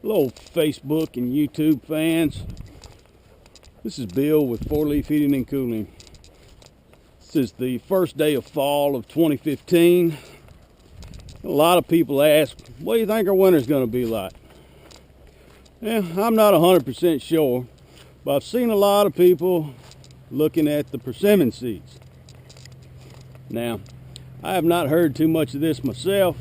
Hello Facebook and YouTube fans. This is Bill with 4-Leaf Heating and Cooling. This is the first day of fall of 2015. A lot of people ask, what do you think our winter's going to be like? Yeah, I'm not 100% sure, but I've seen a lot of people looking at the persimmon seeds. Now, I have not heard too much of this myself,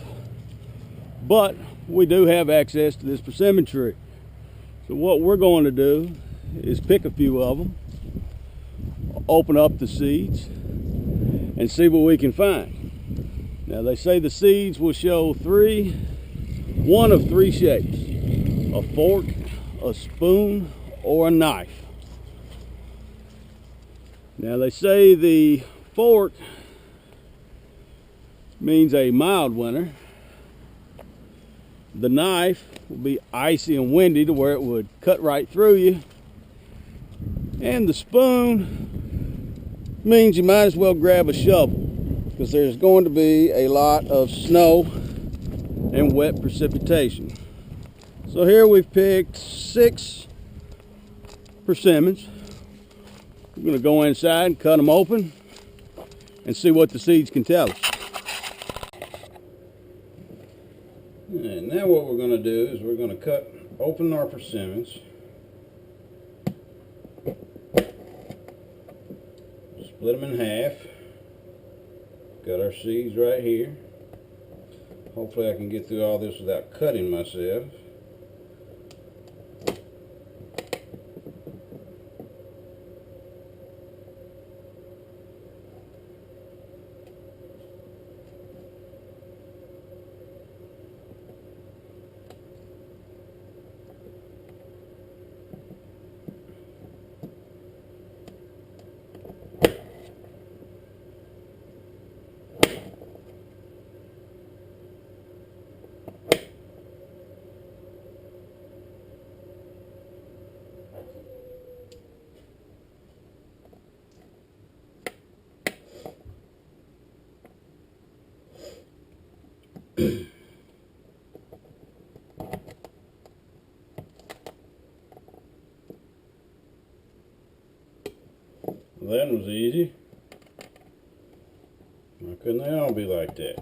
but we do have access to this persimmon tree. So what we're going to do is pick a few of them, open up the seeds, and see what we can find. Now they say the seeds will show one of three shapes: a fork, a spoon, or a knife. Now they say the fork means a mild winter. The knife will be icy and windy to where it would cut right through you. And the spoon means you might as well grab a shovel, because there's going to be a lot of snow and wet precipitation. So here we've picked 6 persimmons. We're going to go inside and cut them open and see what the seeds can tell us. And now what we're going to do is we're going to open our persimmons, split them in half. Got our seeds right here. Hopefully I can get through all this without cutting myself. That was easy. Why couldn't they all be like that?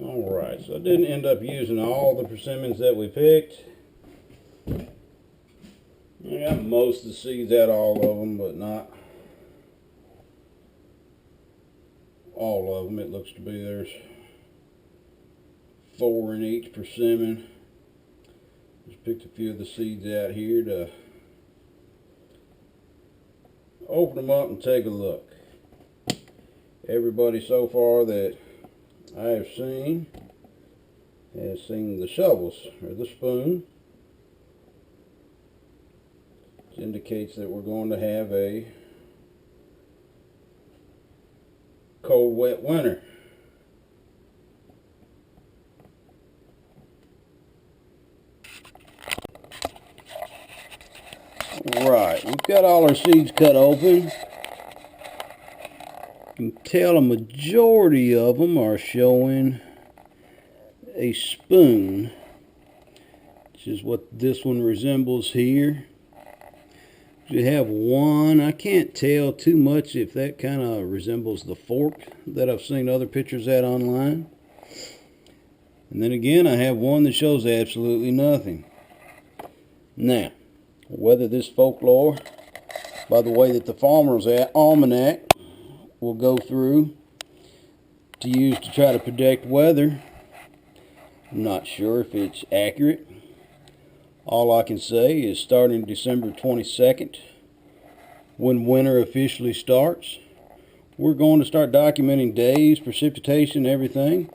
Alright, so I didn't end up using all the persimmons that we picked. I got most of the seeds out, all of them, but not all of them. It looks to be there's 4 in each persimmon. Just picked a few of the seeds out here to open them up and take a look. Everybody so far that I have seen has seen the shovels or the spoon, which indicates that we're going to have a cold, wet winter. Right, we've got all our seeds cut open. You can tell a majority of them are showing a spoon, which is what this one resembles here. You have one, I can't tell too much if that kind of resembles the fork that I've seen other pictures at online. And then again, I have one that shows absolutely nothing. Now, whether this folklore, by the way that the Farmer's Almanac will go through to use to try to predict weather, I'm not sure if it's accurate. All I can say is starting December 22nd, when winter officially starts, we're going to start documenting days, precipitation, everything,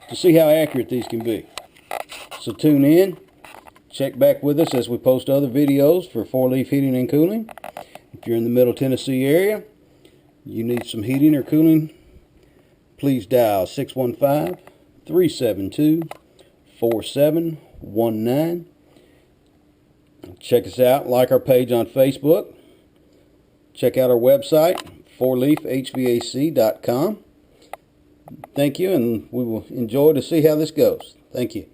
to see how accurate these can be. So tune in, check back with us as we post other videos for 4-Leaf Heating and Cooling. If you're in the Middle Tennessee area, you need some heating or cooling, please dial 615-372-4719. Check us out, like our page on Facebook. Check out our website, fourleafhvac.com. Thank you, and we will enjoy to see how this goes. Thank you.